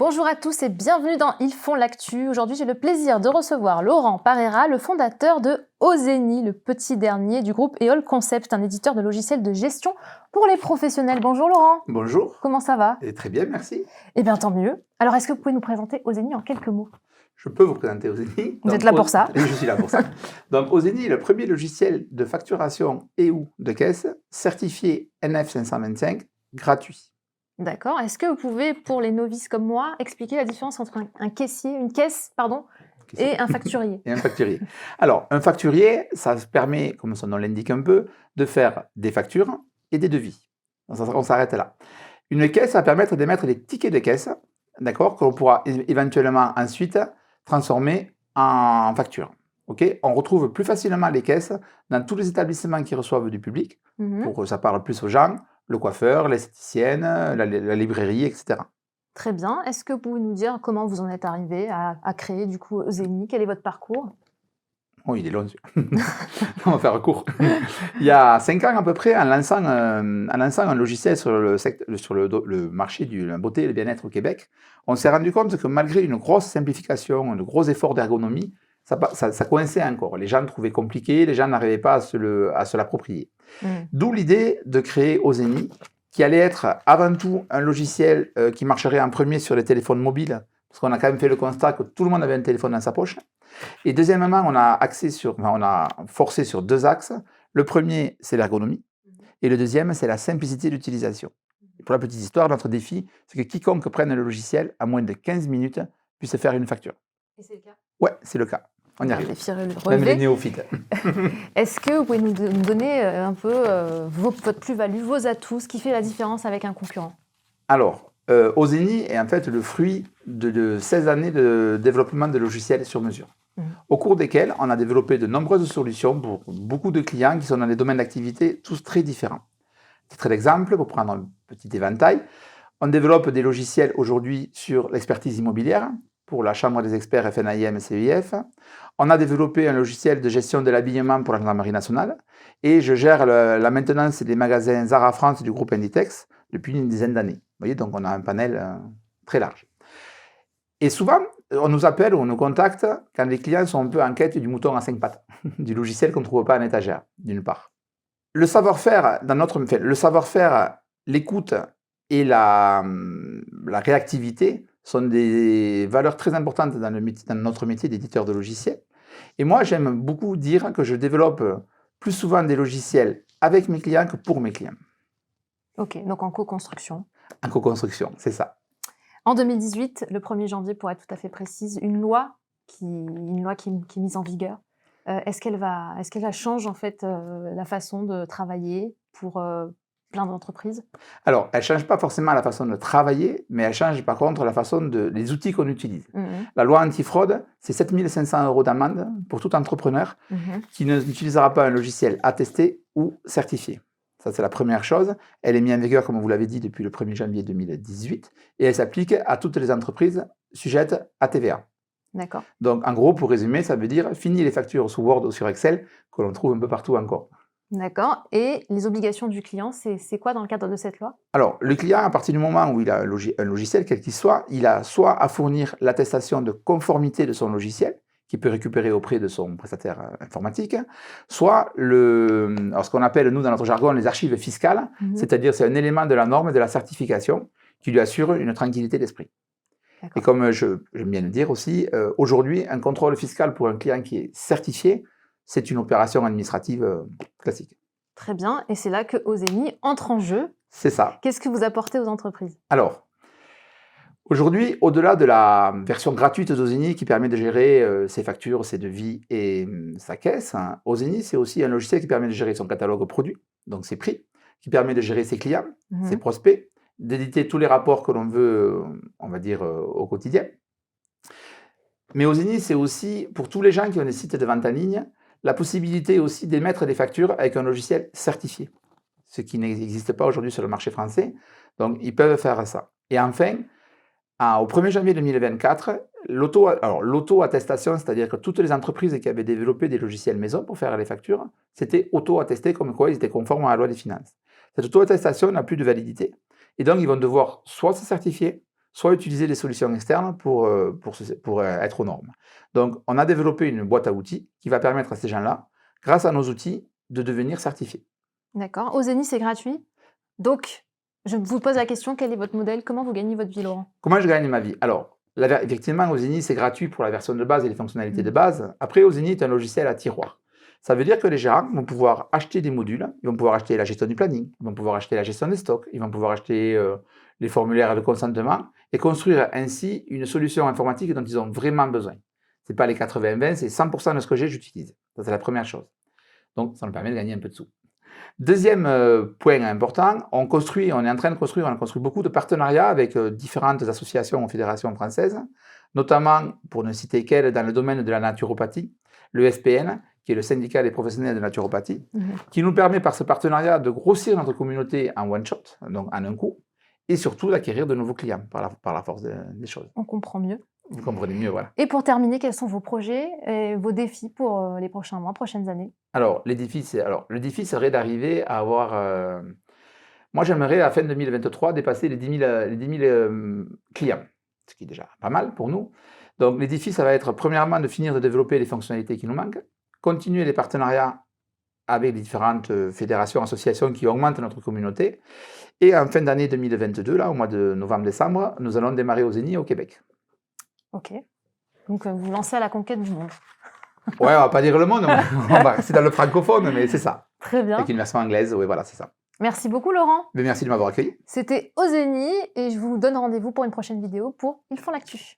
Bonjour à tous et bienvenue dans Ils font l'actu. Aujourd'hui, j'ai le plaisir de recevoir Laurent Parera, le fondateur de Ozeni, le petit dernier du groupe Eol Concept, un éditeur de logiciels de gestion pour les professionnels. Bonjour Laurent. Bonjour. Comment ça va? Et très bien, merci. Eh bien, tant mieux. Alors, est-ce que vous pouvez nous présenter Ozeni en quelques mots? Je peux vous présenter Ozeni. Vous êtes là pour ça. Et je suis là pour ça. Donc, Ozeni est le premier logiciel de facturation et ou de caisse certifié NF 525 gratuit. D'accord. Est-ce que vous pouvez, pour les novices comme moi, expliquer la différence entre une caisse, et un facturier? Et un facturier. Alors, un facturier, ça permet, comme son nom l'indique un peu, de faire des factures et des devis. On s'arrête là. Une caisse va permettre d'émettre des tickets de caisse, d'accord, que l'on pourra éventuellement ensuite transformer en facture. Okay, on retrouve plus facilement les caisses dans tous les établissements qui reçoivent du public, pour que ça parle plus aux gens, le coiffeur, l'esthéticienne, la librairie, etc. Très bien. Est-ce que vous pouvez nous dire comment vous en êtes arrivé à créer du coup Ozeni? Quel est votre parcours? Oh, il est long, on va faire court. Il y a 5 ans à peu près, en lançant un logiciel sur le marché de la beauté et le bien-être au Québec, on s'est rendu compte que malgré une grosse simplification, de gros efforts d'ergonomie, ça coinçait encore. Les gens le trouvaient compliqué, les gens n'arrivaient pas à se l'approprier. D'où l'idée de créer Ozeni, qui allait être avant tout un logiciel qui marcherait en premier sur les téléphones mobiles, parce qu'on a quand même fait le constat que tout le monde avait un téléphone dans sa poche. Et deuxièmement, on a forcé sur 2 axes. Le premier, c'est l'ergonomie, et le deuxième, c'est la simplicité d'utilisation. Pour la petite histoire, notre défi, c'est que quiconque prenne le logiciel, à moins de 15 minutes, puisse faire une facture. Et c'est le cas? Ouais, c'est le cas. On y arrive. Même les néophytes. Est-ce que vous pouvez nous donner un peu votre plus-value, vos atouts, ce qui fait la différence avec un concurrent? Alors, Ozeni est en fait le fruit de 16 années de développement de logiciels sur mesure, au cours desquels on a développé de nombreuses solutions pour beaucoup de clients qui sont dans des domaines d'activité tous très différents. Titre d'exemple, pour prendre un petit éventail, on développe des logiciels aujourd'hui sur l'expertise immobilière, pour la Chambre des experts FNAIM et CEIF. On a développé un logiciel de gestion de l'habillement pour la Gendarmerie nationale, et je gère la maintenance des magasins Zara France du groupe Inditex depuis une dizaine d'années. Vous voyez, donc on a un panel très large. Et souvent, on nous appelle ou on nous contacte quand les clients sont un peu en quête du mouton à 5 pattes, du logiciel qu'on ne trouve pas en étagère, d'une part. Le savoir-faire, l'écoute et la réactivité sont des valeurs très importantes dans notre métier d'éditeur de logiciels. Et moi, j'aime beaucoup dire que je développe plus souvent des logiciels avec mes clients que pour mes clients. Ok, donc en co-construction. En co-construction, c'est ça. En 2018, le 1er janvier, pour être tout à fait précise, une loi qui est mise en vigueur. Est-ce qu'elle change en fait la façon de travailler pour plein d'entreprises? Alors, elle ne change pas forcément la façon de travailler, mais elle change par contre la façon les outils qu'on utilise. La loi antifraude, c'est 7 500 € d'amende pour tout entrepreneur qui n'utilisera pas un logiciel attesté ou certifié. Ça, c'est la première chose. Elle est mise en vigueur, comme vous l'avez dit, depuis le 1er janvier 2018, et elle s'applique à toutes les entreprises sujettes à TVA. D'accord. Donc, en gros, pour résumer, ça veut dire fini les factures sous Word ou sur Excel, que l'on trouve un peu partout encore. D'accord. Et les obligations du client, c'est quoi dans le cadre de cette loi? Alors, le client, à partir du moment où il a un logiciel, quel qu'il soit, il a soit à fournir l'attestation de conformité de son logiciel, qu'il peut récupérer auprès de son prestataire informatique, soit ce qu'on appelle, nous, dans notre jargon, les archives fiscales, c'est-à-dire c'est un élément de la norme et de la certification qui lui assure une tranquillité d'esprit. Et comme j'aime bien le dire aussi, aujourd'hui, un contrôle fiscal pour un client qui est certifié, c'est une opération administrative classique. Très bien, et c'est là que Ozeni entre en jeu. C'est ça. Qu'est-ce que vous apportez aux entreprises? Alors, aujourd'hui, au-delà de la version gratuite d'Ozeni qui permet de gérer ses factures, ses devis et sa caisse, Ozeni, c'est aussi un logiciel qui permet de gérer son catalogue produit, donc ses prix, qui permet de gérer ses clients, ses prospects, d'éditer tous les rapports que l'on veut, on va dire, au quotidien. Mais Ozeni, c'est aussi, pour tous les gens qui ont des sites de vente en ligne, la possibilité aussi d'émettre des factures avec un logiciel certifié, ce qui n'existe pas aujourd'hui sur le marché français. Donc, ils peuvent faire ça. Et enfin, au 1er janvier 2024, l'auto-attestation, c'est-à-dire que toutes les entreprises qui avaient développé des logiciels maison pour faire les factures, c'était auto-attesté comme quoi ils étaient conformes à la loi des finances. Cette auto-attestation n'a plus de validité. Et donc, ils vont devoir soit se certifier, soit utiliser des solutions externes pour être aux normes. Donc, on a développé une boîte à outils qui va permettre à ces gens-là, grâce à nos outils, de devenir certifiés. D'accord. Ozeni, c'est gratuit. Donc, je vous pose la question, quel est votre modèle? Comment vous gagnez votre vie, Laurent? Comment je gagne ma vie? Alors, effectivement, Ozeni, c'est gratuit pour la version de base et les fonctionnalités de Mmh. base. Après, Ozeni est un logiciel à tiroir. Ça veut dire que les gérants vont pouvoir acheter des modules, ils vont pouvoir acheter la gestion du planning, ils vont pouvoir acheter la gestion des stocks, ils vont pouvoir acheter les formulaires de consentement et construire ainsi une solution informatique dont ils ont vraiment besoin. Ce n'est pas les 80-20, c'est 100% de ce que j'ai, j'utilise. Ça, c'est la première chose. Donc, ça nous permet de gagner un peu de sous. Deuxième point important, on est en train de construire, on a construit beaucoup de partenariats avec différentes associations ou fédérations françaises, notamment, pour ne citer qu'elles, dans le domaine de la naturopathie, le FPN, qui est le syndicat des professionnels de naturopathie, qui nous permet par ce partenariat de grossir notre communauté en one shot, donc en un coup, et surtout d'acquérir de nouveaux clients par la force des choses. On comprend mieux. Vous comprenez mieux, voilà. Et pour terminer, quels sont vos projets et vos défis pour les prochains mois, prochaines années? Alors, le défi serait d'arriver à avoir... moi, j'aimerais, à fin 2023, dépasser les 10 000 clients, ce qui est déjà pas mal pour nous. Donc, les défis, ça va être, premièrement, de finir de développer les fonctionnalités qui nous manquent, continuer les partenariats avec les différentes fédérations, associations qui augmentent notre communauté. Et en fin d'année 2022, là, au mois de novembre-décembre, nous allons démarrer Ozeni au Québec. Ok. Donc, vous lancez à la conquête du monde. Ouais, on va pas dire le monde, on va rester dans le francophone, mais c'est ça. Très bien. Avec une version anglaise, oui, voilà, c'est ça. Merci beaucoup, Laurent. Mais merci de m'avoir accueilli. C'était Ozeni et je vous donne rendez-vous pour une prochaine vidéo pour Ils font l'actu.